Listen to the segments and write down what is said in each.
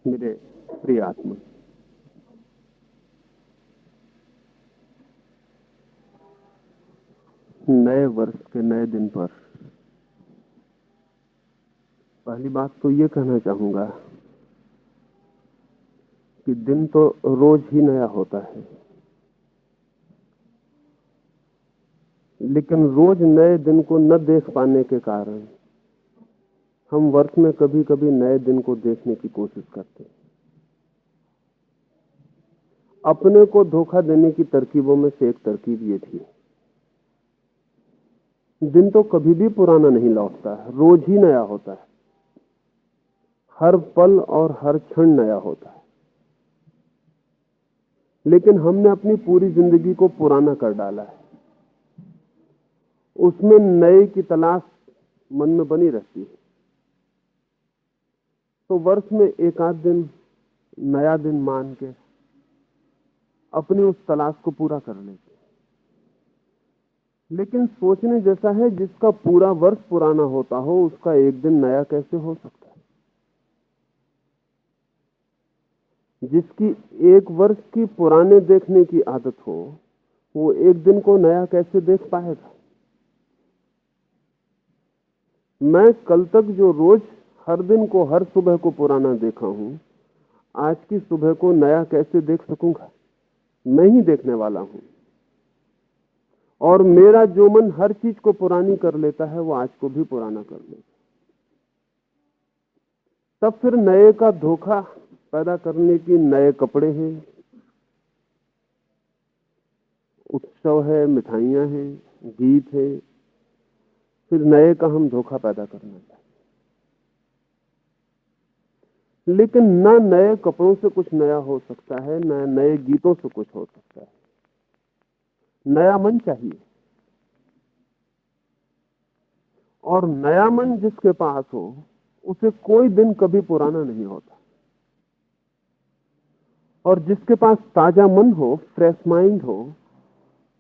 मेरे प्रिय आत्मा, नए वर्ष के नए दिन पर पहली बात तो ये कहना चाहूंगा कि दिन तो रोज ही नया होता है, लेकिन रोज नए दिन को न देख पाने के कारण हम वर्ष में कभी कभी नए दिन को देखने की कोशिश करते हैं। अपने को धोखा देने की तरकीबों में से एक तरकीब ये थी, दिन तो कभी भी पुराना नहीं लौटता है, रोज ही नया होता है। हर पल और हर क्षण नया होता है, लेकिन हमने अपनी पूरी जिंदगी को पुराना कर डाला है। उसमें नए की तलाश मन में बनी रहती है। तो वर्ष में एक आध दिन नया दिन मान के अपनी उस तलाश को पूरा कर लेते हैं। लेकिन सोचने जैसा है, जिसका पूरा वर्ष पुराना होता हो उसका एक दिन नया कैसे हो सकता है? जिसकी एक वर्ष की पुराने देखने की आदत हो, वो एक दिन को नया कैसे देख पाएगा? मैं कल तक जो रोज हर दिन को, हर सुबह को पुराना देखा हूं, आज की सुबह को नया कैसे देख सकूंगा? मैं ही देखने वाला हूं, और मेरा जो मन हर चीज को पुरानी कर लेता है वो आज को भी पुराना कर लेता है। तब फिर नए का धोखा पैदा करने की नए कपड़े हैं, उत्सव है, मिठाइयां हैं, गीत है, फिर नए का हम धोखा पैदा करना चाहते। लेकिन न नए कपड़ों से कुछ नया हो सकता है, न नए गीतों से कुछ हो सकता है। नया मन चाहिए, और नया मन जिसके पास हो उसे कोई दिन कभी पुराना नहीं होता। और जिसके पास ताजा मन हो, फ्रेश माइंड हो,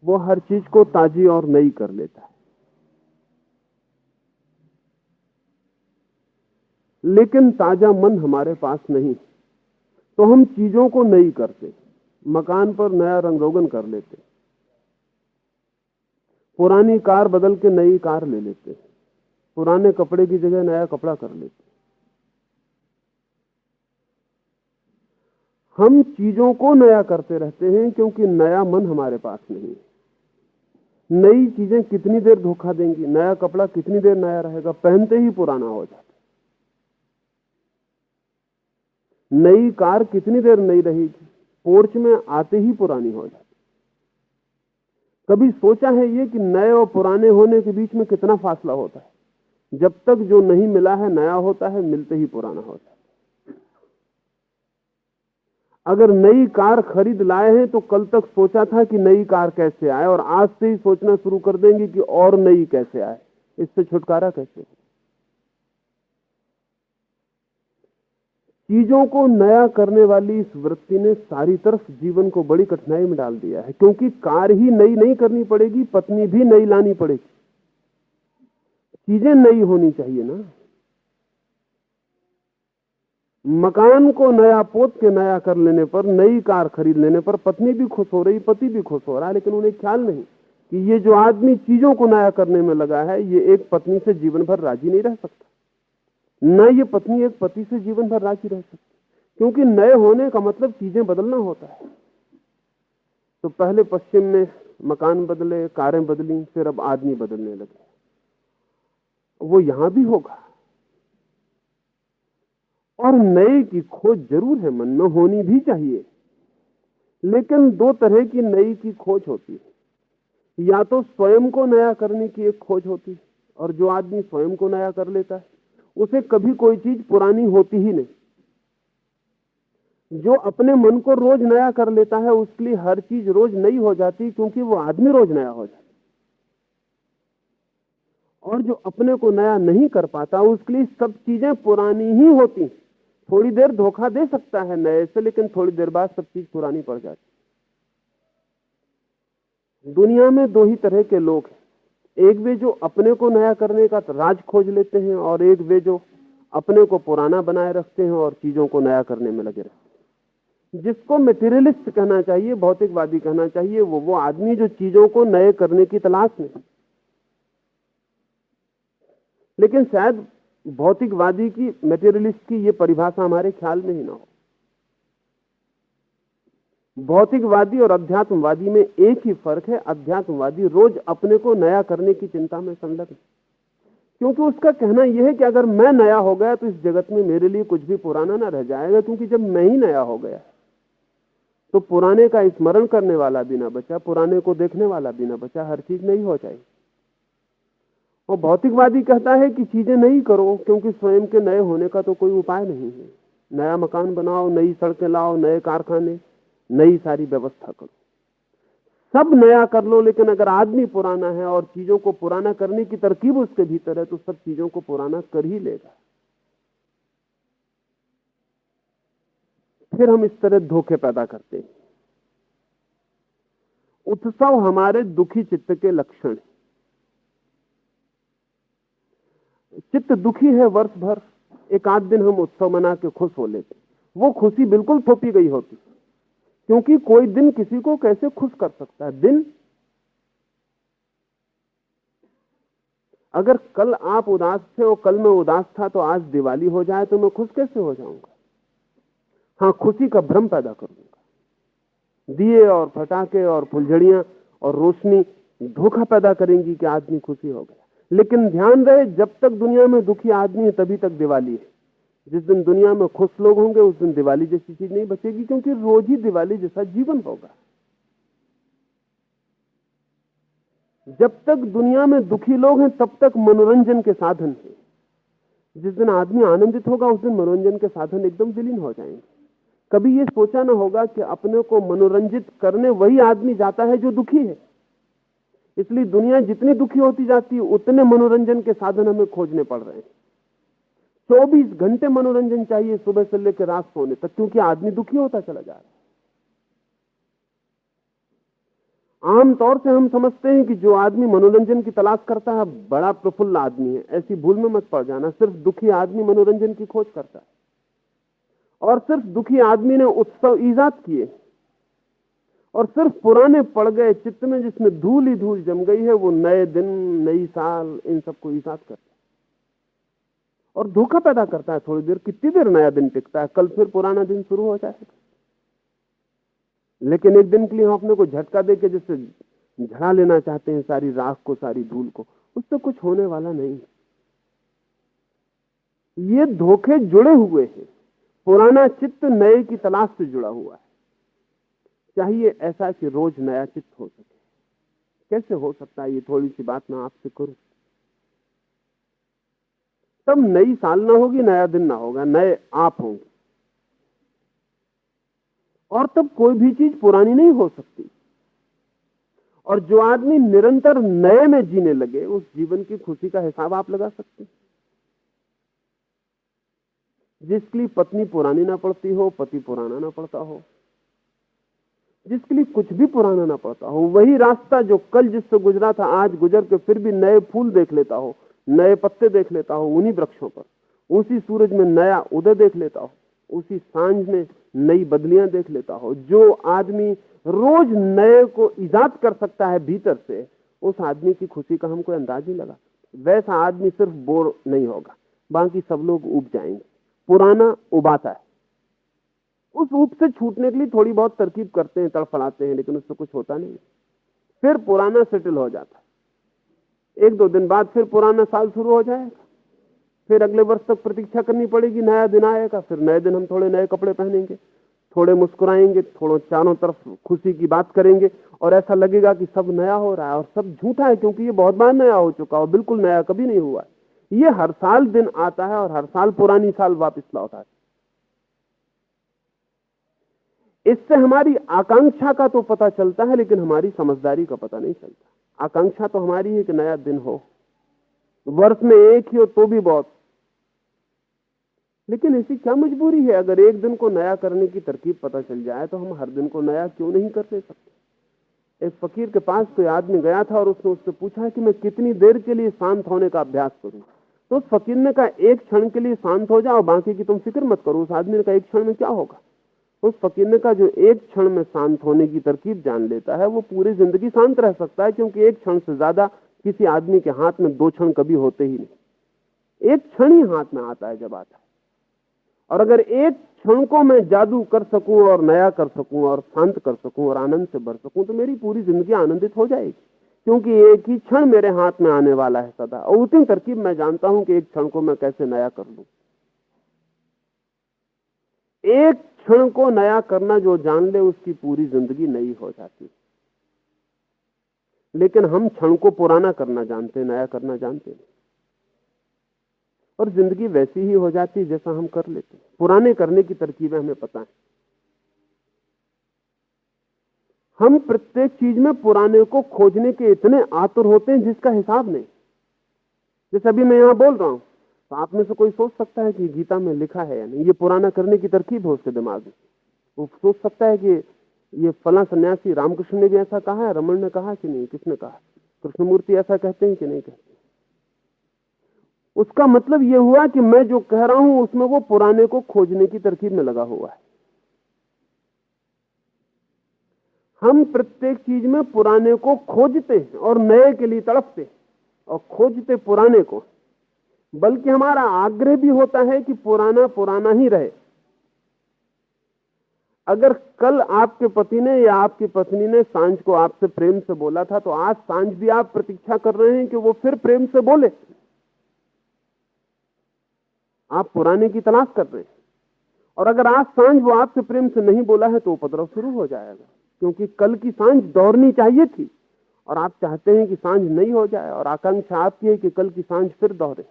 वो हर चीज को ताजी और नई कर लेता है। लेकिन ताजा मन हमारे पास नहीं, तो हम चीजों को नई करते, मकान पर नया रंग रोगन कर लेते, पुरानी कार बदल के नई कार ले लेते, पुराने कपड़े की जगह नया कपड़ा कर लेते। हम चीजों को नया करते रहते हैं क्योंकि नया मन हमारे पास नहीं है। नई चीजें कितनी देर धोखा देंगी? नया कपड़ा कितनी देर नया रहेगा? पहनते ही पुराना हो जाता। नई कार कितनी देर नई रहेगी? पोर्च में आते ही पुरानी हो जाती। कभी सोचा है ये कि नए और पुराने होने के बीच में कितना फासला होता है? जब तक जो नहीं मिला है नया होता है, मिलते ही पुराना होता है। अगर नई कार खरीद लाए हैं तो कल तक सोचा था कि नई कार कैसे आए, और आज से ही सोचना शुरू कर देंगे कि और नई कैसे आए। इससे छुटकारा कैसे? चीजों को नया करने वाली इस वृत्ति ने सारी तरफ जीवन को बड़ी कठिनाई में डाल दिया है। क्योंकि कार ही नई नहीं करनी पड़ेगी, पत्नी भी नई लानी पड़ेगी, चीजें नई होनी चाहिए ना। मकान को नया पोत के नया कर लेने पर, नई कार खरीद लेने पर पत्नी भी खुश हो रही, पति भी खुश हो रहा है, लेकिन उन्हें ख्याल नहीं कि ये जो आदमी चीजों को नया करने में लगा है, ये एक पत्नी से जीवन भर राजी नहीं रह सकता, न ये पत्नी एक पति से जीवन भर राजी रह सकती। क्योंकि नए होने का मतलब चीजें बदलना होता है। तो पहले पश्चिम में मकान बदले, कारें बदली, फिर अब आदमी बदलने लगे। वो यहां भी होगा। और नए की खोज जरूर है, मन में होनी भी चाहिए। लेकिन दो तरह की नई की खोज होती है। या तो स्वयं को नया करने की एक खोज होती है, और जो आदमी स्वयं को नया कर लेता है उसे कभी कोई चीज पुरानी होती ही नहीं। जो अपने मन को रोज नया कर लेता है उसके लिए हर चीज रोज नई हो जाती, क्योंकि वो आदमी रोज नया हो जाता। और जो अपने को नया नहीं कर पाता उसके लिए सब चीजें पुरानी ही होती। थोड़ी देर धोखा दे सकता है नए से, लेकिन थोड़ी देर बाद सब चीज पुरानी पड़ जाती। दुनिया में दो ही तरह के लोग हैं, एक वे जो अपने को नया करने का राज खोज लेते हैं, और एक वे जो अपने को पुराना बनाए रखते हैं और चीजों को नया करने में लगे रहते हैं। जिसको मेटेरियलिस्ट कहना चाहिए, भौतिकवादी कहना चाहिए, वो आदमी जो चीजों को नए करने की तलाश में। लेकिन शायद भौतिकवादी की, मेटेरियलिस्ट की ये परिभाषा हमारे ख्याल में ही ना हो। भौतिकवादी और अध्यात्मवादी में एक ही फर्क है, अध्यात्मवादी रोज अपने को नया करने की चिंता में संलग्न है, क्योंकि उसका कहना यह है कि अगर मैं नया हो गया तो इस जगत में मेरे लिए कुछ भी पुराना ना रह जाएगा, क्योंकि जब मैं ही नया हो गया तो पुराने का स्मरण करने वाला भी ना बचा, पुराने को देखने वाला भी ना बचा, हर चीज नई हो जाएगी। और भौतिकवादी कहता है कि चीजें नई करो, क्योंकि स्वयं के नए होने का तो कोई उपाय नहीं है। नया मकान बनाओ, नई सड़कें लाओ, नए कारखाने, नई सारी व्यवस्था करो, सब नया कर लो, लेकिन अगर आदमी पुराना है और चीजों को पुराना करने की तरकीब उसके भीतर है तो सब चीजों को पुराना कर ही लेगा। फिर हम इस तरह धोखे पैदा करते हैं। उत्सव हमारे दुखी चित्त के लक्षण है। चित्त दुखी है वर्ष भर, एक आध दिन हम उत्सव मना के खुश हो लेते, वो खुशी बिल्कुल थोपी गई होती, क्योंकि कोई दिन किसी को कैसे खुश कर सकता है। दिन, अगर कल आप उदास थे और कल मैं उदास था तो आज दिवाली हो जाए तो मैं खुश कैसे हो जाऊंगा? हाँ, खुशी का भ्रम पैदा करूंगा। दिए और फटाके और फुलझड़ियां और रोशनी धोखा पैदा करेंगी कि आदमी खुशी हो गया। लेकिन ध्यान रहे, जब तक दुनिया में दुखी आदमी है तभी तक दिवाली है। जिस दिन दुनिया में खुश लोग होंगे उस दिन दिवाली जैसी चीज नहीं बचेगी, क्योंकि रोज ही दिवाली जैसा जीवन होगा। जब तक दुनिया में दुखी लोग हैं तब तक मनोरंजन के साधन हैं। जिस दिन आदमी आनंदित होगा उस दिन मनोरंजन के साधन एकदम विलीन हो जाएंगे। कभी ये सोचा ना होगा कि अपने को मनोरंजित करने वही आदमी जाता है जो दुखी है। इसलिए दुनिया जितनी दुखी होती जाती है उतने मनोरंजन के साधन हमें खोजने पड़ रहे हैं। 24 घंटे मनोरंजन चाहिए सुबह से लेकर रात सोने तक, क्योंकि आदमी दुखी होता चला जा रहा है। आमतौर से हम समझते हैं कि जो आदमी मनोरंजन की तलाश करता है बड़ा प्रफुल्ल आदमी है। ऐसी भूल में मत पड़ जाना। सिर्फ दुखी आदमी मनोरंजन की खोज करता है, और सिर्फ दुखी आदमी ने उत्सव ईजाद किए, और सिर्फ पुराने पड़ गए चित्त में जिसमें धूल ही धूल जम गई है वो नए दिन, नई साल, इन सबको ईजाद करता है और धोखा पैदा करता है। थोड़ी देर, कितनी देर नया दिन टिकता है? कल फिर पुराना दिन शुरू हो जाएगा। लेकिन एक दिन के लिए हम अपने को झटका देके जैसे झड़ा लेना चाहते हैं सारी राख को, सारी धूल को, उससे कुछ होने वाला नहीं। ये धोखे जुड़े हुए हैं। पुराना चित्त नए की तलाश से जुड़ा हुआ है। चाहिए ऐसा कि रोज नया चित्त हो सके। कैसे हो सकता है? ये थोड़ी सी बात मैं आपसे करूं, तब नई साल ना होगी, नया दिन ना होगा, नए आप होंगे, और तब कोई भी चीज पुरानी नहीं हो सकती। और जो आदमी निरंतर नए में जीने लगे उस जीवन की खुशी का हिसाब आप लगा सकते हैं। जिसके लिए पत्नी पुरानी ना पड़ती हो, पति पुराना ना पड़ता हो, जिसके लिए कुछ भी पुराना ना पड़ता हो, वही रास्ता जो कल जिससे गुजरा था आज गुजर के फिर भी नए फूल देख लेता हो, नए पत्ते देख लेता हो उन्हीं वृक्षों पर, उसी सूरज में नया उदय देख लेता हो, उसी सांझ में नई बदलियां देख लेता हो। जो आदमी रोज नए को ईजाद कर सकता है भीतर से, उस आदमी की खुशी का हम कोई अंदाज नहीं लगा। वैसा आदमी सिर्फ बोर नहीं होगा, बाकी सब लोग उब जाएंगे। पुराना उबाता है, उस ऊप से छूटने के लिए थोड़ी बहुत तरकीब करते हैं, तड़फड़ाते हैं, लेकिन उससे कुछ होता नहीं। फिर पुराना सेटल हो जाता है। एक दो दिन बाद फिर पुराना साल शुरू हो जाएगा, फिर अगले वर्ष तक प्रतीक्षा करनी पड़ेगी, नया दिन आएगा। फिर नए दिन हम थोड़े नए कपड़े पहनेंगे, थोड़े मुस्कुराएंगे, थोड़ा चारों तरफ खुशी की बात करेंगे, और ऐसा लगेगा कि सब नया हो रहा है। और सब झूठा है, क्योंकि ये बहुत बार नया हो चुका हो, बिल्कुल नया कभी नहीं हुआ। ये हर साल दिन आता है और हर साल पुरानी साल वापस लौटा है। इससे हमारी आकांक्षा का तो पता चलता है, लेकिन हमारी समझदारी का पता नहीं चलता। आकांक्षा तो हमारी है कि नया दिन हो, वर्ष में एक ही हो तो भी बहुत। लेकिन ऐसी क्या मजबूरी है? अगर एक दिन को नया करने की तरकीब पता चल जाए तो हम हर दिन को नया क्यों नहीं कर सकते? एक फकीर के पास कोई आदमी गया था और उसने उससे पूछा कि मैं कितनी देर के लिए शांत होने का अभ्यास करूं। तो उस फकीर ने कहा एक क्षण के लिए शांत हो जाओ, बाकी की तुम फिक्र मत करो। उस आदमी ने कहा एक क्षण में क्या होगा? उस फकीर ने कहा जो एक क्षण में शांत होने की तरकीब जान लेता है वो पूरी जिंदगी शांत रह सकता है, क्योंकि एक क्षण से ज्यादा किसी आदमी के हाथ में 2 क्षण कभी होते ही नहीं। एक क्षण ही हाथ में आता है जब आता है। और अगर एक क्षण को मैं जादू कर सकूं और नया कर सकूं और शांत कर सकूं और आनंद से भर सकूं तो मेरी पूरी जिंदगी आनंदित हो जाएगी, क्योंकि एक ही क्षण मेरे हाथ में आने वाला है सदा। और उतनी तरकीब मैं जानता हूं कि एक क्षण को मैं कैसे नया कर लूं। एक क्षण को नया करना जो जान ले उसकी पूरी जिंदगी नई हो जाती। लेकिन हम क्षण को पुराना करना जानते, नया करना जानते नहीं, और जिंदगी वैसी ही हो जाती है जैसा हम कर लेते हैं। पुराने करने की तरकीबें हमें पता है। हम प्रत्येक चीज में पुराने को खोजने के इतने आतुर होते हैं जिसका हिसाब नहीं। जैसे अभी मैं यहां बोल रहा हूं तो आप में से कोई सोच सकता है कि गीता में लिखा है या नहीं, ये पुराना करने की तरकीब है उसके दिमाग में। वो सोच सकता है कि ये फला सन्यासी रामकृष्ण ने भी ऐसा कहा है, रमन ने कहा कि नहीं, किसने कहा, कृष्णमूर्ति ऐसा कहते हैं कि नहीं कहते। उसका मतलब यह हुआ कि मैं जो कह रहा हूं उसमें वो पुराने को खोजने की तरकीब में लगा हुआ है। हम प्रत्येक चीज में पुराने को खोजते हैं और नए के लिए तड़पते हैं और खोजते पुराने को। बल्कि हमारा आग्रह भी होता है कि पुराना पुराना ही रहे। अगर कल आपके पति ने या आपकी पत्नी ने सांझ को आपसे प्रेम से बोला था तो आज सांझ भी आप प्रतीक्षा कर रहे हैं कि वो फिर प्रेम से बोले। आप पुराने की तलाश कर रहे हैं। और अगर आज सांझ वो आपसे प्रेम से नहीं बोला है तो उपद्रव शुरू हो जाएगा, क्योंकि कल की सांझ दौड़नी चाहिए थी और आप चाहते हैं कि सांझ नहीं हो जाए, और आकांक्षा आपकी है कि कल की सांझ फिर दौड़े।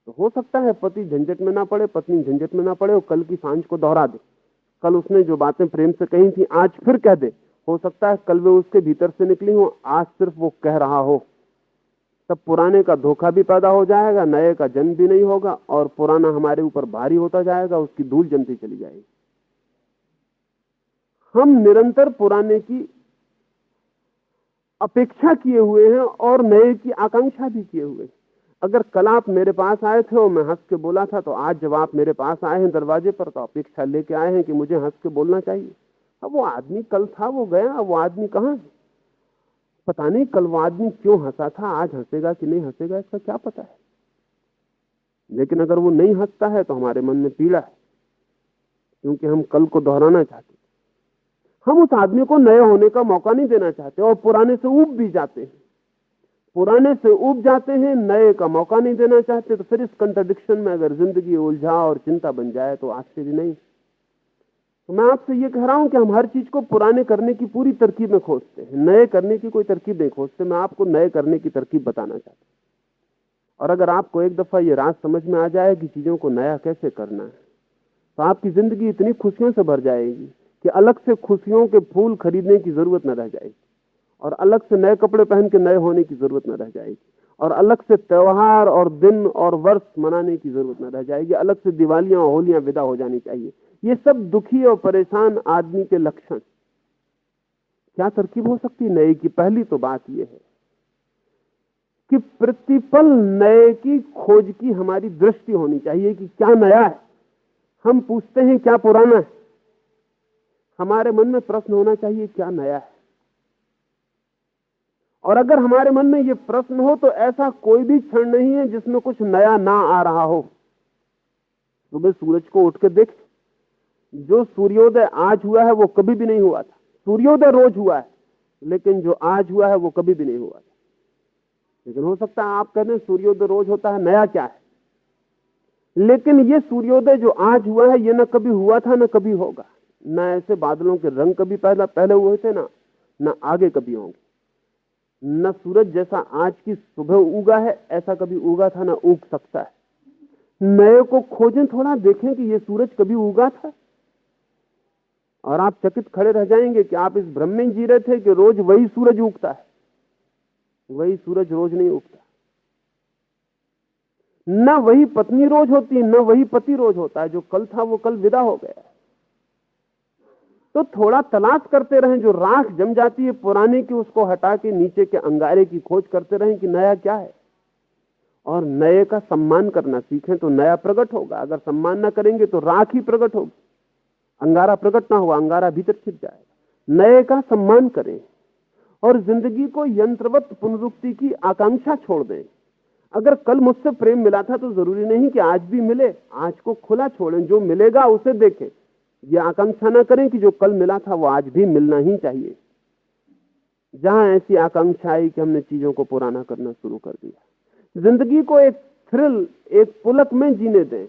तो हो सकता है पति झंझट में ना पड़े, पत्नी झंझट में ना पड़े और कल की सांझ को दोहरा दे। कल उसने जो बातें प्रेम से कही थी आज फिर कह दे। हो सकता है कल वे उसके भीतर से निकली हो, आज सिर्फ वो कह रहा हो। तब पुराने का धोखा भी पैदा हो जाएगा, नए का जन्म भी नहीं होगा, और पुराना हमारे ऊपर भारी होता जाएगा, उसकी धूल जमती चली जाएगी। हम निरंतर पुराने की अपेक्षा किए हुए हैं और नए की आकांक्षा भी किए हुए हैं। अगर कल आप मेरे पास आए थे और मैं हंस के बोला था, तो आज जब आप मेरे पास आए हैं दरवाजे पर तो अपेक्षा लेके आए हैं कि मुझे हंस के बोलना चाहिए। अब वो आदमी कल था, वो गया, अब वो आदमी कहां है पता नहीं। कल वो आदमी क्यों हंसा था, आज हंसेगा कि नहीं हंसेगा इसका क्या पता है। लेकिन अगर वो नहीं हंसता है तो हमारे मन में पीड़ा है, क्योंकि हम कल को दोहराना चाहते। हम उस आदमी को नए होने का मौका नहीं देना चाहते और पुराने से ऊब भी जाते हैं। पुराने से ऊब जाते हैं, नए का मौका नहीं देना चाहते। तो फिर इस कंट्राडिक्शन में अगर जिंदगी उलझा और चिंता बन जाए तो आश्चर्य नहीं। तो मैं आपसे ये कह रहा हूं कि हम हर चीज को पुराने करने की पूरी तरकीब में खोजते हैं, नए करने की कोई तरकीब नहीं खोजते। मैं आपको नए करने की तरकीब बताना चाहता हूं। और अगर आपको एक दफा ये राज समझ में आ जाए कि चीजों को नया कैसे करना है तो आपकी जिंदगी इतनी खुशियों से भर जाएगी कि अलग से खुशियों के फूल खरीदने की जरूरत न रह जाएगी, और अलग से नए कपड़े पहन के नए होने की जरूरत न रह जाएगी, और अलग से त्योहार और दिन और वर्ष मनाने की जरूरत न रह जाएगी। अलग से दिवालियां और होलियां विदा हो जानी चाहिए। ये सब दुखी और परेशान आदमी के लक्षण। क्या तरकीब हो सकती है नए की? पहली तो बात यह है कि प्रतिपल नए की खोज की हमारी दृष्टि होनी चाहिए कि क्या नया है। हम पूछते हैं क्या पुराना है। हमारे मन में प्रश्न होना चाहिए क्या नया है। और अगर हमारे मन में यह प्रश्न हो तो ऐसा कोई भी क्षण नहीं है जिसमें कुछ नया ना आ रहा हो। सुबह सूरज को उठ के देख, जो सूर्योदय आज हुआ है वो कभी भी नहीं हुआ था। सूर्योदय रोज हुआ है, लेकिन जो आज हुआ है वो कभी भी नहीं हुआ था। लेकिन हो सकता है आप कहते हैं सूर्योदय रोज होता है, नया क्या है। लेकिन ये सूर्योदय जो आज हुआ है ये न कभी हुआ था न कभी होगा। न ऐसे बादलों के रंग कभी पहले हुए थे न आगे कभी होंगे। न सूरज जैसा आज की सुबह उगा है ऐसा कभी उगा था न उग सकता है। नए को खोजें, थोड़ा देखें कि ये सूरज कभी उगा था, और आप चकित खड़े रह जाएंगे कि आप इस भ्रम में जी रहे थे कि रोज वही सूरज उगता है। वही सूरज रोज नहीं उगता। न वही पत्नी रोज होती है, न वही पति रोज होता है। जो कल था वो कल विदा हो गया। तो थोड़ा तलाश करते रहें। जो राख जम जाती है पुराने की, उसको हटा के नीचे के अंगारे की खोज करते रहें कि नया क्या है। और नए का सम्मान करना सीखें तो नया प्रकट होगा। अगर सम्मान ना करेंगे तो राख ही प्रकट होगी, अंगारा प्रकट ना हुआ, अंगारा भीतर छिप जाएगा। नए का सम्मान करें और जिंदगी को यंत्रवत पुनरुक्ति की आकांक्षा छोड़ दें। अगर कल मुझसे प्रेम मिला था तो जरूरी नहीं कि आज भी मिले, आज को खुला छोड़ें, जो मिलेगा उसे देखें। ये आकांक्षा ना करें कि जो कल मिला था वो आज भी मिलना ही चाहिए। जहां ऐसी आकांक्षा आई कि हमने चीजों को पुराना करना शुरू कर दिया। जिंदगी को एक थ्रिल, एक पुलक में जीने दें,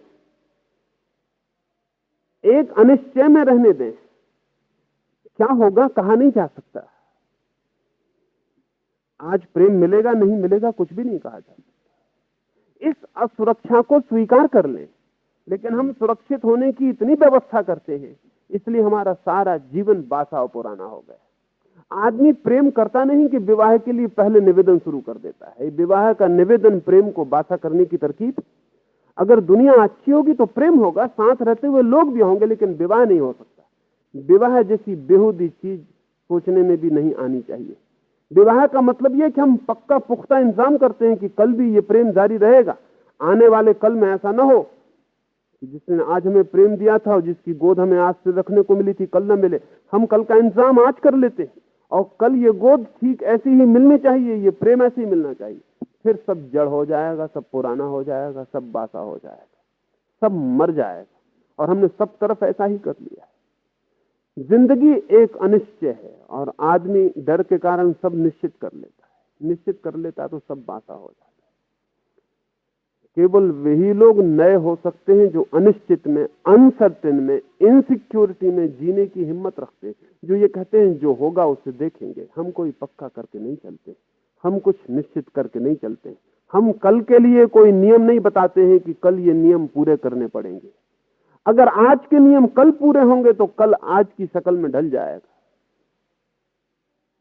एक अनिश्चय में रहने दें। क्या होगा कहा नहीं जा सकता। आज प्रेम मिलेगा नहीं मिलेगा कुछ भी नहीं कहा जा सकता। इस असुरक्षा को स्वीकार कर लें। लेकिन हम सुरक्षित होने की इतनी व्यवस्था करते हैं, इसलिए हमारा सारा जीवन बासा और पुराना हो गया। आदमी प्रेम करता नहीं कि विवाह के लिए पहले निवेदन शुरू कर देता है। विवाह का निवेदन प्रेम को बासा करने की तरकीब। अगर दुनिया अच्छी होगी तो प्रेम होगा, साथ रहते हुए लोग भी होंगे, लेकिन विवाह नहीं हो सकता। विवाह जैसी बेहूदी चीज सोचने में भी नहीं आनी चाहिए। विवाह का मतलब यह कि हम पक्का पुख्ता इंतजाम करते हैं कि कल भी ये प्रेम जारी रहेगा। आने वाले कल में ऐसा ना हो कि जिसने आज हमें प्रेम दिया था और जिसकी गोद हमें आज से रखने को मिली थी कल ना मिले। हम कल का इंतजाम आज कर लेते हैं और कल ये गोद ठीक ऐसी ही मिलनी चाहिए, ये प्रेम ऐसे ही मिलना चाहिए। फिर सब जड़ हो जाएगा, सब पुराना हो जाएगा, सब बासा हो जाएगा, सब मर जाएगा। और हमने सब तरफ ऐसा ही कर लिया है। जिंदगी एक अनिश्चय है और आदमी डर के कारण सब निश्चित कर लेता है। निश्चित कर लेता तो सब बासा हो जाता है। केवल वही लोग नए हो सकते हैं जो अनिश्चित में, अनसर्टेन में, इनसिक्योरिटी में जीने की हिम्मत रखते हैं। जो ये कहते हैं जो होगा उसे देखेंगे। हम कोई पक्का करके नहीं चलते, हम कुछ निश्चित करके नहीं चलते। हम कल के लिए कोई नियम नहीं बताते हैं कि कल ये नियम पूरे करने पड़ेंगे। अगर आज के नियम कल पूरे होंगे तो कल आज की शक्ल में ढल जाएगा।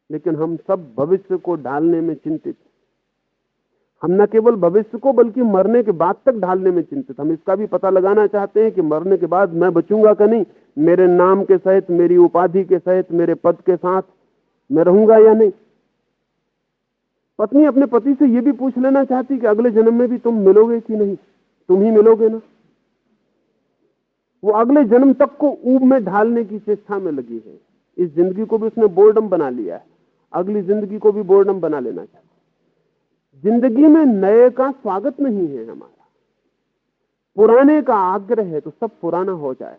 लेकिन हम सब भविष्य को ढालने में चिंतित। हम न केवल भविष्य को बल्कि मरने के बाद तक ढालने में चिंतित। हम इसका भी पता लगाना चाहते हैं कि मरने के बाद मैं बचूंगा कि नहीं, मेरे नाम के सहित, मेरी उपाधि के सहित, मेरे पद के साथ मैं रहूंगा या नहीं। पत्नी अपने पति से यह भी पूछ लेना चाहती कि अगले जन्म में भी तुम मिलोगे कि नहीं, तुम ही मिलोगे ना। वो अगले जन्म तक को ऊब में ढालने की चेष्टा में लगी है। इस जिंदगी को भी उसने बोर्डम बना लिया है, अगली जिंदगी को भी बोर्डम बना लेना चाहता। जिंदगी में नए का स्वागत नहीं है हमारा, पुराने का आग्रह है, तो सब पुराना हो जाएगा।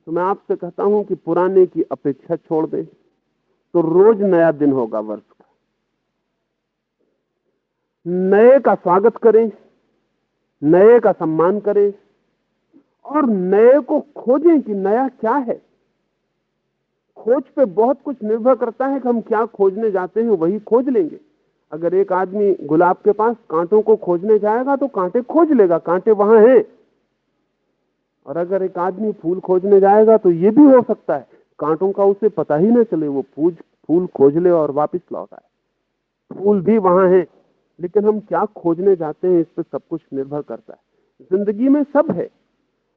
तो मैं आपसे कहता हूं कि पुराने की अपेक्षा छोड़ दें तो रोज नया दिन होगा वर्ष का। नए का स्वागत करें, नए का सम्मान करें और नए को खोजें कि नया क्या है। खोज पे बहुत कुछ निर्भर करता है कि हम क्या खोजने जाते हैं, वही खोज लेंगे। अगर एक आदमी गुलाब के पास कांटों को खोजने जाएगा तो कांटे खोज लेगा, कांटे वहां हैं। और अगर एक आदमी फूल खोजने जाएगा तो यह भी हो सकता है कांटों का उसे पता ही ना चले, वो फूल खोज ले और वापस लौट आए। फूल भी वहां है, लेकिन हम क्या खोजने जाते हैं इस पर सब कुछ निर्भर करता है। जिंदगी में सब है,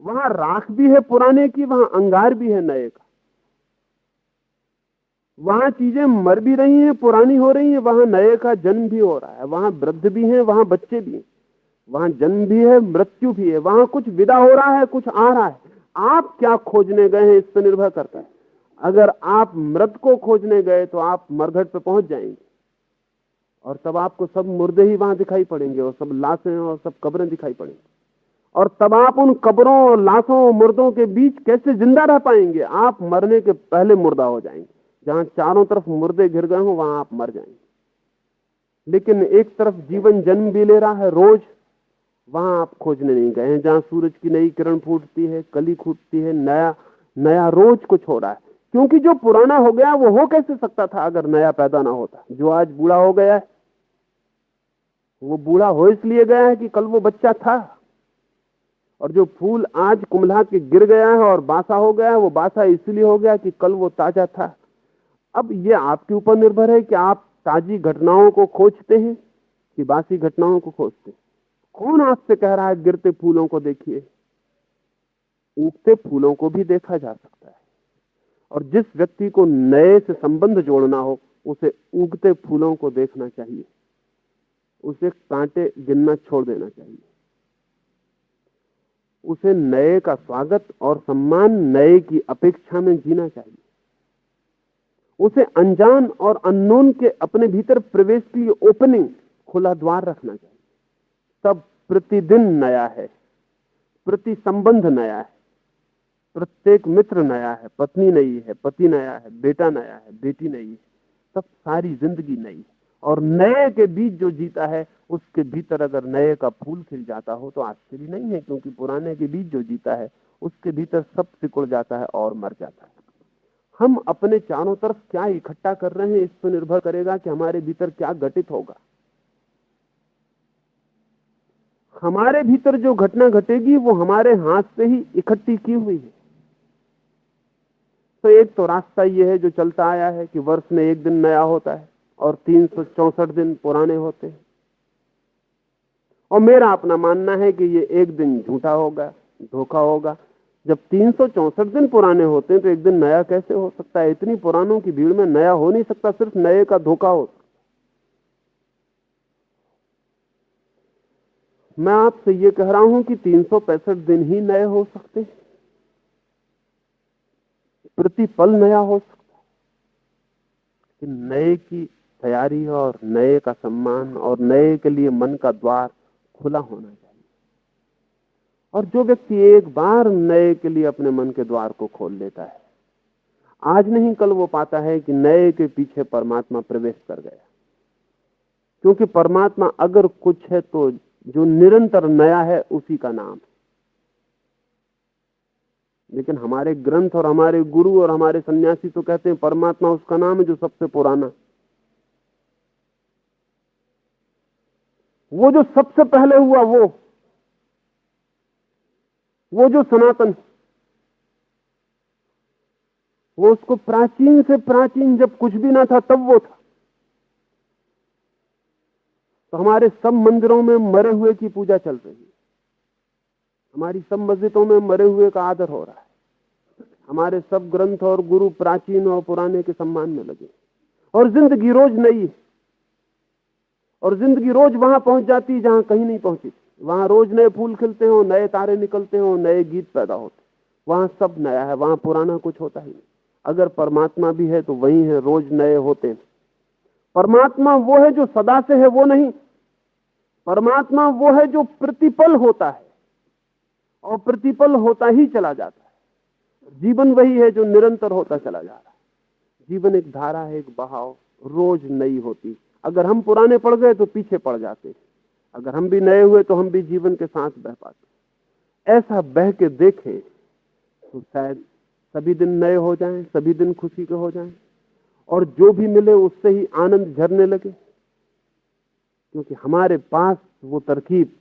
वहां राख भी है पुराने की, वहां अंगार भी है नए का। वहां चीजें मर भी रही हैं, पुरानी हो रही हैं, वहां नए का जन्म भी हो रहा है। वहां वृद्ध भी हैं, वहां बच्चे भी हैं, वहां जन्म भी है, मृत्यु भी है। वहां कुछ विदा हो रहा है, कुछ आ रहा है। आप क्या खोजने गए हैं इस पर निर्भर करता है। अगर आप मृत को खोजने गए तो आप मरघट पे पहुंच जाएंगे और तब आपको सब मुर्दे ही वहां दिखाई पड़ेंगे और सब लाशें और सब कब्रें दिखाई पड़ेंगी। और तब आप उन कब्रों और लाशों और मुर्दों के बीच कैसे जिंदा रह पाएंगे? आप मरने के पहले मुर्दा हो जाएंगे। जहां चारों तरफ मुर्दे घिर गए हो वहां आप मर जाएंगे। लेकिन एक तरफ जीवन जन्म भी ले रहा है रोज, वहां आप खोजने नहीं गए हैं। जहां सूरज की नई किरण फूटती है, कली फूटती है, नया नया रोज कुछ हो रहा है। क्योंकि जो पुराना हो गया वो हो कैसे सकता था अगर नया पैदा ना होता। जो आज बूढ़ा हो गया है वो बूढ़ा हो इसलिए गया है कि कल वो बच्चा था। और जो फूल आज कुम्हला के गिर गया है और बासा हो गया है, वो बासा इसलिए हो गया कि कल वो ताजा था। अब ये आपके ऊपर निर्भर है कि आप ताजी घटनाओं को खोजते हैं कि बासी घटनाओं को खोजते हैं। कौन आपसे कह रहा है गिरते फूलों को देखिए? उगते फूलों को भी देखा जा सकता है। और जिस व्यक्ति को नए से संबंध जोड़ना हो उसे उगते फूलों को देखना चाहिए, उसे कांटे गिनना छोड़ देना चाहिए। उसे नए का स्वागत और सम्मान, नए की अपेक्षा में जीना चाहिए। उसे अनजान और अननोन के अपने भीतर प्रवेश के लिए ओपनिंग, खुला द्वार रखना चाहिए। तब प्रतिदिन नया है, प्रति संबंध नया है, प्रत्येक मित्र नया है, पत्नी नई है, पति नया है, बेटा नया है, बेटी नई है। तब सारी जिंदगी नई है। और नए के बीच जो जीता है, उसके भीतर अगर नए का फूल खिल जाता हो तो आश्चर्य नहीं है, क्योंकि पुराने के बीच जो जीता है उसके भीतर सब सिकुड़ जाता है और मर जाता है। हम अपने चारों तरफ क्या इकट्ठा कर रहे हैं, इस पर निर्भर करेगा कि हमारे भीतर क्या घटित होगा। हमारे भीतर जो घटना घटेगी वो हमारे हाथ से ही इकट्ठी की हुई है। तो एक तो रास्ता ये है जो चलता आया है कि वर्ष में एक दिन नया होता है और 364 दिन पुराने होते हैं। और मेरा अपना मानना है कि ये एक दिन झूठा होगा, धोखा होगा। जब 364 दिन पुराने होते हैं तो एक दिन नया कैसे हो सकता है? इतनी पुरानों की भीड़ में नया हो नहीं सकता, सिर्फ नए का धोखा हो सकता। मैं आपसे ये कह रहा हूं कि 365 दिन ही नए हो सकते हैं, प्रतिपल नया हो सकता है। कि नए की तैयारी और नए का सम्मान और नए के लिए मन का द्वार खुला होना चाहिए। और जो व्यक्ति एक बार नए के लिए अपने मन के द्वार को खोल लेता है, आज नहीं कल वो पाता है कि नए के पीछे परमात्मा प्रवेश कर गया। क्योंकि परमात्मा अगर कुछ है तो जो निरंतर नया है उसी का नाम है। लेकिन हमारे ग्रंथ और हमारे गुरु और हमारे सन्यासी तो कहते हैं परमात्मा उसका नाम है जो सबसे पुराना, वो जो सबसे पहले हुआ, वो जो सनातन, वो उसको प्राचीन से प्राचीन, जब कुछ भी ना था तब वो था। तो हमारे सब मंदिरों में मरे हुए की पूजा चल रही है, हमारी सब मस्जिदों में मरे हुए का आदर हो रहा है, हमारे सब ग्रंथ और गुरु प्राचीन और पुराने के सम्मान में लगे। और जिंदगी रोज नई है, और जिंदगी रोज वहां पहुंच जाती है जहां कहीं नहीं पहुंची। वहां रोज नए फूल खिलते हो, नए तारे निकलते हो, नए गीत पैदा होते। वहां सब नया है, वहां पुराना कुछ होता ही नहीं। अगर परमात्मा भी है तो वही है, रोज नए होते हैं। परमात्मा वो है जो सदा से है, वो नहीं। परमात्मा वो है जो प्रतिपल होता है और प्रतिपल होता ही चला जाता है। जीवन वही है जो निरंतर होता चला जा रहा है। जीवन एक धारा है, एक बहाव, रोज नई होती। अगर हम पुराने पड़ गए तो पीछे पड़ जाते, अगर हम भी नए हुए तो हम भी जीवन के साथ बह पाते। ऐसा बह के देखें तो शायद सभी दिन नए हो जाएं, सभी दिन खुशी के हो जाएं, और जो भी मिले उससे ही आनंद झरने लगे। क्योंकि हमारे पास वो तरकीब,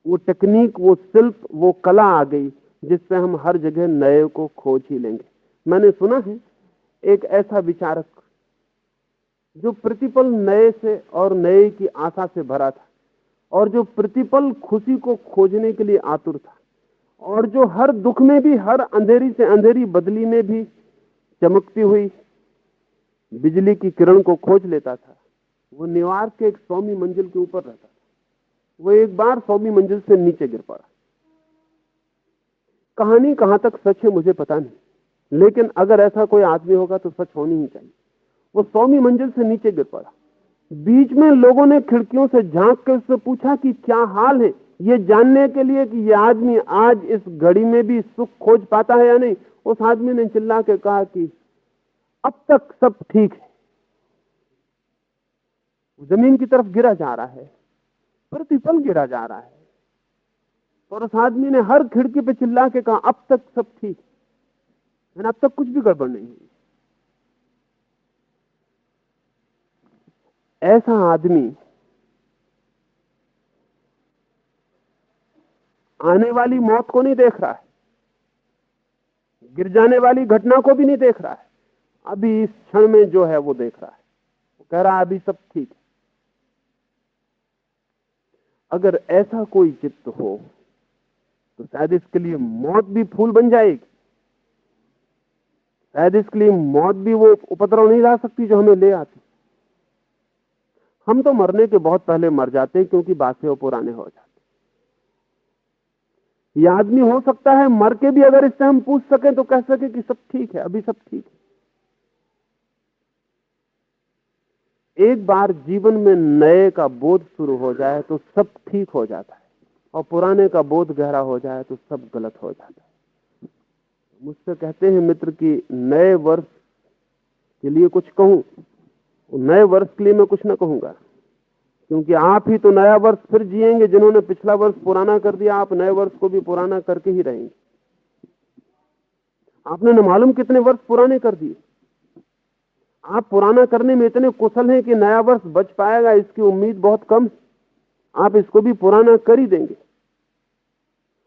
वो टेक्निक, वो शिल्प, वो कला आ गई जिससे हम हर जगह नए को खोज ही लेंगे। मैंने सुना है एक ऐसा विचारक जो प्रतिपल नए से और नए की आशा से भरा था, और जो प्रतिपल खुशी को खोजने के लिए आतुर था, और जो हर दुख में भी, हर अंधेरी से अंधेरी बदली में भी चमकती हुई बिजली की किरण को खोज लेता था। वो न्यूयॉर्क के एक 100वीं मंजिल के ऊपर रहता था। वो एक बार 100वीं मंजिल से नीचे गिर पड़ा। कहानी कहां तक सच है मुझे पता नहीं, लेकिन अगर ऐसा कोई आदमी होगा तो सच होनी ही चाहिए। वो 100वीं मंजिल से नीचे गिर पड़ा। बीच में लोगों ने खिड़कियों से झांक कर उससे पूछा कि क्या हाल है, ये जानने के लिए कि ये आदमी आज इस घड़ी में भी सुख खोज पाता है या नहीं। उस आदमी ने चिल्ला के कहा कि अब तक सब ठीक है। जमीन की तरफ गिरा जा रहा है, प्रतिपल गिरा जा रहा है, और उस आदमी ने हर खिड़की पे चिल्ला के कहा अब तक सब ठीक है, अब तक कुछ भी गड़बड़ नहीं हुई। ऐसा आदमी आने वाली मौत को नहीं देख रहा है, गिर जाने वाली घटना को भी नहीं देख रहा है, अभी इस क्षण में जो है वो देख रहा है। वो कह रहा है अभी सब ठीक है। अगर ऐसा कोई चित्त हो तो शायद इसके लिए मौत भी फूल बन जाएगी, शायद इसके लिए मौत भी वो उपद्रव नहीं ला सकती जो हमें ले आती। हम तो मरने के बहुत पहले मर जाते हैं, क्योंकि बासे और पुराने हो जाते हैं। ये आदमी हो सकता है मर के भी अगर इससे हम पूछ सकें तो कह सके कि सब ठीक है, अभी सब ठीक है। एक बार जीवन में नए का बोध शुरू हो जाए तो सब ठीक हो जाता है, और पुराने का बोध गहरा हो जाए तो सब गलत हो जाता है। मुझसे कहते हैं मित्र कि नए वर्ष के लिए कुछ कहूं, नए वर्ष के लिए मैं कुछ ना कहूंगा, क्योंकि आप ही तो नया वर्ष फिर जिएंगे। जिन्होंने पिछला वर्ष पुराना कर दिया, आप नए वर्ष को भी पुराना करके ही रहेंगे। आपने न मालूम कितने वर्ष पुराने कर दिए। आप पुराना करने में इतने कुशल हैं कि नया वर्ष बच पाएगा इसकी उम्मीद बहुत कम। आप इसको भी पुराना कर ही देंगे,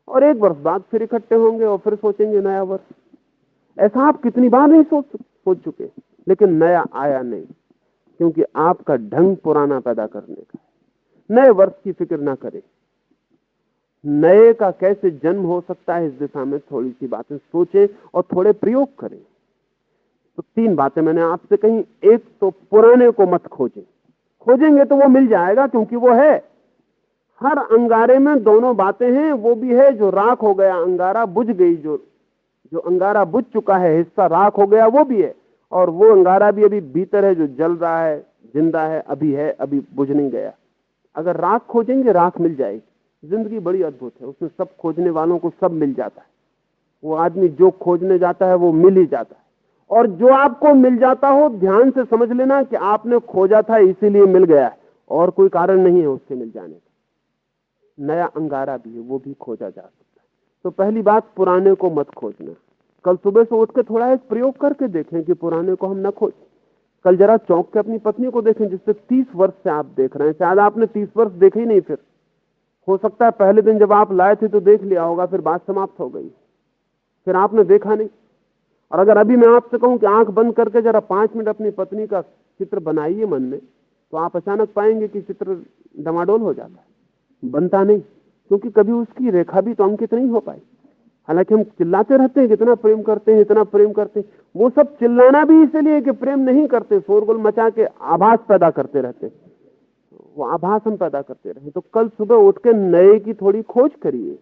और एक वर्ष बाद फिर इकट्ठे होंगे और फिर सोचेंगे नया वर्ष। ऐसा आप कितनी बार नहीं सोच चुके, लेकिन नया आया नहीं, क्योंकि आपका ढंग पुराना पैदा करने का है। नए वर्ष की फिक्र ना करें। नए का कैसे जन्म हो सकता है, इस दिशा में थोड़ी सी बातें सोचें और थोड़े प्रयोग करें। तो 3 बातें मैंने आपसे कही। एक तो पुराने को मत खोजें, खोजेंगे तो वो मिल जाएगा, क्योंकि वो है। हर अंगारे में दोनों बातें हैं। वो भी है जो राख हो गया, अंगारा बुझ गई, जो अंगारा बुझ चुका है, हिस्सा राख हो गया, वो भी है। और वो अंगारा भी अभी भीतर है, जो जल रहा है, जिंदा है, अभी बुझ नहीं गया। अगर राख खोजेंगे, राख मिल जाएगी। जिंदगी बड़ी अद्भुत है, उसमें सब खोजने वालों को सब मिल जाता है। वो आदमी जो खोजने जाता है वो मिल ही जाता है। और जो आपको मिल जाता हो, ध्यान से समझ लेना कि आपने खोजा था इसीलिए मिल गया है, और कोई कारण नहीं है उसके मिल जाने का। नया अंगारा भी है, वो भी खोजा जा सकता है। तो पहली बात, पुराने को मत खोजना। कल सुबह से उठ के थोड़ा एक प्रयोग करके देखें कि पुराने को हम न खोज। कल जरा चौंक के अपनी पत्नी को देखें, जिससे 30 वर्ष से आप देख रहे हैं। शायद आपने 30 वर्ष देखे ही नहीं। फिर हो सकता है पहले दिन जब आप लाए थे तो देख लिया होगा, फिर बात समाप्त हो गई, फिर आपने देखा नहीं। और अगर अभी मैं आपसे कहूं कि आंख बंद करके जरा 5 मिनट अपनी पत्नी का चित्र बनाइए मन में, तो आप अचानक पाएंगे कि चित्र डमाडोल हो जाता है, बनता नहीं, क्योंकि कभी उसकी रेखा भी तो अंकित नहीं हो पाई। हालांकि हम चिल्लाते रहते हैं कितना प्रेम करते हैं, इतना प्रेम करते हैं। वो सब चिल्लाना भी इसलिए कि प्रेम नहीं करते, शोरगुल मचा के आभास पैदा करते रहते, वो आभास हम पैदा करते रहे। तो कल सुबह उठ के नए की थोड़ी खोज करिए।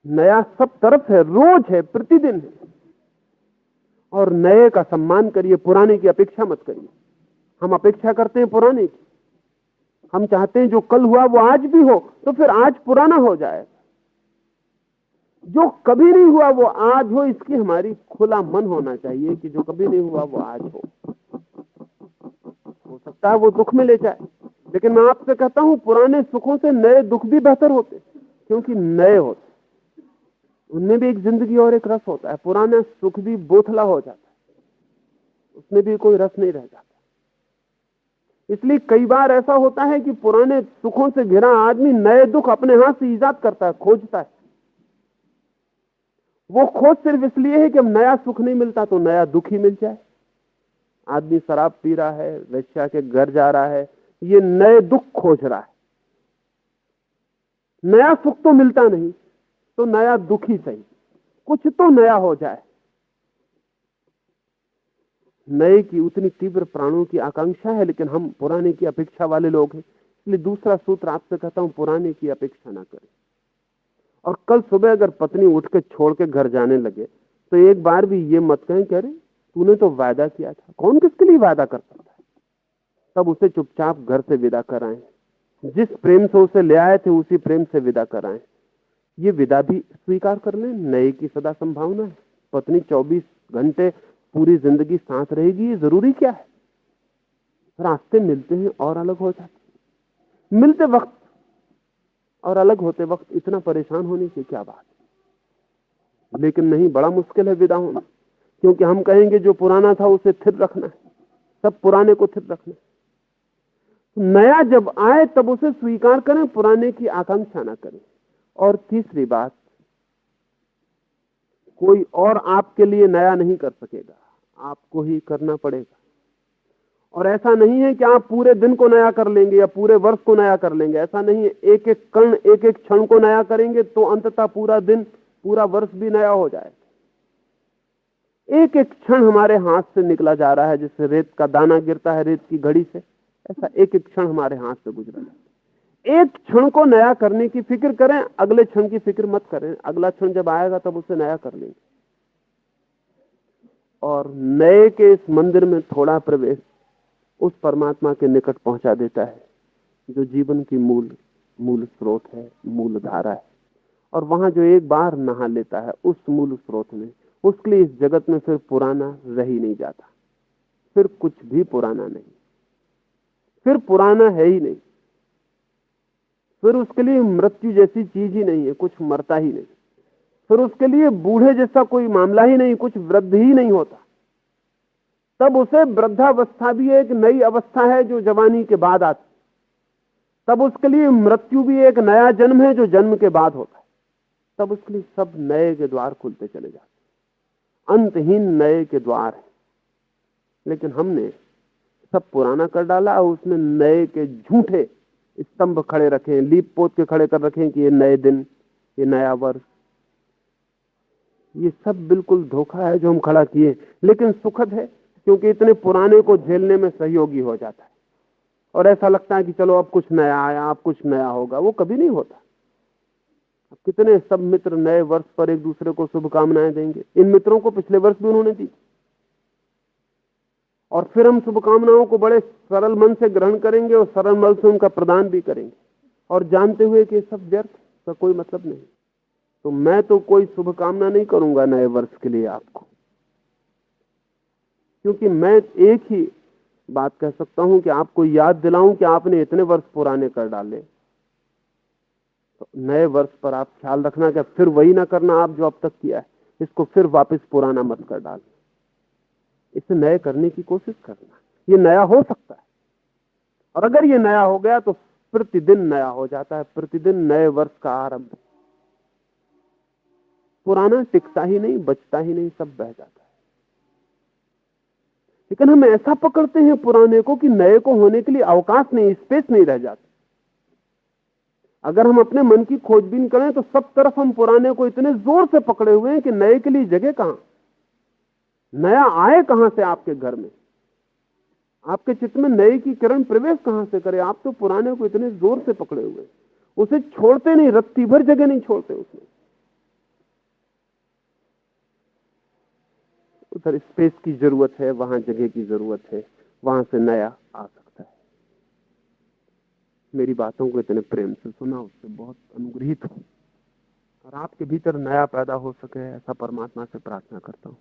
नया सब तरफ है, रोज है, प्रतिदिन है, और नए का सम्मान करिए, पुराने की अपेक्षा मत करिए। हम अपेक्षा करते हैं पुराने की। हम चाहते हैं जो कल हुआ वो आज भी हो, तो फिर आज पुराना हो जाए। जो कभी नहीं हुआ वो आज हो, इसकी हमारी खुला मन होना चाहिए कि जो कभी नहीं हुआ वो आज हो सकता है वो दुख में ले जाए, लेकिन मैं आपसे कहता हूं पुराने सुखों से नए दुख भी बेहतर होते, क्योंकि नए होते, उनमें भी एक जिंदगी और एक रस होता है। पुराना सुख भी बोथला हो जाता है, उसमें भी कोई रस नहीं रह जाता। इसलिए कई बार ऐसा होता है कि पुराने सुखों से घिरा आदमी नए दुख अपने हाथ से ईजाद करता है, खोजता है। वो खोज सिर्फ इसलिए है कि अब नया सुख नहीं मिलता तो नया दुख ही मिल जाए। आदमी शराब पी रहा है, वेश्या के घर जा रहा है, ये नए दुख खोज रहा है। नया सुख तो मिलता नहीं, तो नया दुख ही सही, कुछ तो नया हो जाए। नए की उतनी तीव्र प्राणों की आकांक्षा है, लेकिन हम पुराने की अपेक्षा वाले लोग हैं। इसलिए दूसरा सूत्र आपसे कहता हूं, पुराने की अपेक्षा ना करें। और कल सुबह अगर पत्नी उठ के छोड़ के घर जाने लगे, तो एक बार भी ये मत कहें कि अरे तूने तो वादा किया था। कौन किसके लिए वादा कर सकता है? तब उसे चुपचाप घर से विदा कराएं। जिस प्रेम से उसे ले आए थे उसी प्रेम से विदा कराएं। ये विदा भी स्वीकार कर लें, नए की सदा संभावना है। पत्नी 24 घंटे पूरी जिंदगी साथ रहेगी, ये जरूरी क्या है? रास्ते मिलते हैं और अलग हो जाते, मिलते वक्त और अलग होते वक्त इतना परेशान होने की क्या बात है? लेकिन नहीं, बड़ा मुश्किल है विदा होना, क्योंकि हम कहेंगे जो पुराना था उसे स्थिर रखना है, सब पुराने को स्थिर रखना है। नया जब आए तब उसे स्वीकार करें, पुराने की आकांक्षा ना करें। और तीसरी बात, कोई और आपके लिए नया नहीं कर सकेगा, आपको ही करना पड़ेगा। और ऐसा नहीं है कि आप पूरे दिन को नया कर लेंगे या पूरे वर्ष को नया कर लेंगे, ऐसा नहीं है। एक एक कण, एक एक क्षण को नया करेंगे तो अंततः पूरा दिन, पूरा वर्ष भी नया हो जाए। एक एक क्षण हमारे हाथ से निकला जा रहा है, जैसे रेत का दाना गिरता है रेत की घड़ी से, ऐसा एक एक क्षण हमारे हाथ से गुजरा है। एक क्षण को नया करने की फिक्र करें, अगले क्षण की फिक्र मत करें। अगला क्षण जब आएगा तब उसे नया कर लेंगे। और नए के इस मंदिर में थोड़ा प्रवेश उस परमात्मा के निकट पहुंचा देता है जो जीवन की मूल स्रोत है, मूल धारा है। और वहां जो एक बार नहा लेता है उस मूल स्रोत में, उसके लिए इस जगत में फिर पुराना रह ही नहीं जाता। फिर कुछ भी पुराना नहीं, फिर पुराना है ही नहीं। फिर उसके लिए मृत्यु जैसी चीज ही नहीं है, कुछ मरता ही नहीं। फिर उसके लिए बूढ़े जैसा कोई मामला ही नहीं, कुछ वृद्ध ही नहीं होता। तब उसे वृद्धावस्था भी एक नई अवस्था है जो जवानी के बाद आती। तब उसके लिए मृत्यु भी एक नया जन्म है जो जन्म के बाद होता है। तब उसके लिए सब नए के द्वार खुलते चले जाते, अंतहीन नए के द्वार है। लेकिन हमने सब पुराना कर डाला और उसमें नए के झूठे स्तंभ खड़े रखे, लीप पोत के खड़े कर रखे कि ये नए दिन, ये नया वर्ष। ये सब बिल्कुल धोखा है जो हम खड़ा किए। लेकिन सुखद है क्योंकि इतने पुराने को झेलने में सहयोगी हो जाता है और ऐसा लगता है कि चलो अब कुछ नया आया, अब कुछ नया होगा। वो कभी नहीं होता। अब कितने सब मित्र नए वर्ष पर एक दूसरे को शुभकामनाएं देंगे। इन मित्रों को पिछले वर्ष भी उन्होंने दी और फिर हम शुभकामनाओं को बड़े सरल मन से ग्रहण करेंगे और सरल मन से उनका प्रदान भी करेंगे और जानते हुए कि सब व्यर्थ का कोई मतलब नहीं। तो मैं तो कोई शुभकामना नहीं करूंगा नए वर्ष के लिए आपको, क्योंकि मैं एक ही बात कह सकता हूं कि आपको याद दिलाऊं कि आपने इतने वर्ष पुराने कर डाले। तो नए वर्ष पर आप ख्याल रखना कि फिर वही ना करना आप जो अब तक किया है, इसको फिर वापस पुराना मत कर डालना, इसे नए करने की कोशिश करना। ये नया हो सकता है और अगर ये नया हो गया तो प्रतिदिन नया हो जाता है। प्रतिदिन नए वर्ष का आरंभ। पुराना टिकता ही नहीं, बचता ही नहीं, सब बह जाता है। लेकिन हम ऐसा पकड़ते हैं पुराने को कि नए को होने के लिए अवकाश नहीं, स्पेस नहीं रह जाता। अगर हम अपने मन की खोजबीन करें तो सब तरफ हम पुराने को इतने जोर से पकड़े हुए हैं कि नए के लिए जगह कहां, नया आए कहां से आपके घर में, आपके चित्त में नए की किरण प्रवेश कहां से करे। आप तो पुराने को इतने जोर से पकड़े हुए, उसे छोड़ते नहीं, रत्ती भर जगह नहीं छोड़ते उसमें। उधर स्पेस की जरूरत है, वहां जगह की जरूरत है, वहां से नया आ सकता है। मेरी बातों को इतने प्रेम से सुना, उससे बहुत अनुग्रहित हूं और आपके भीतर नया पैदा हो सके ऐसा परमात्मा से प्रार्थना करता हूं।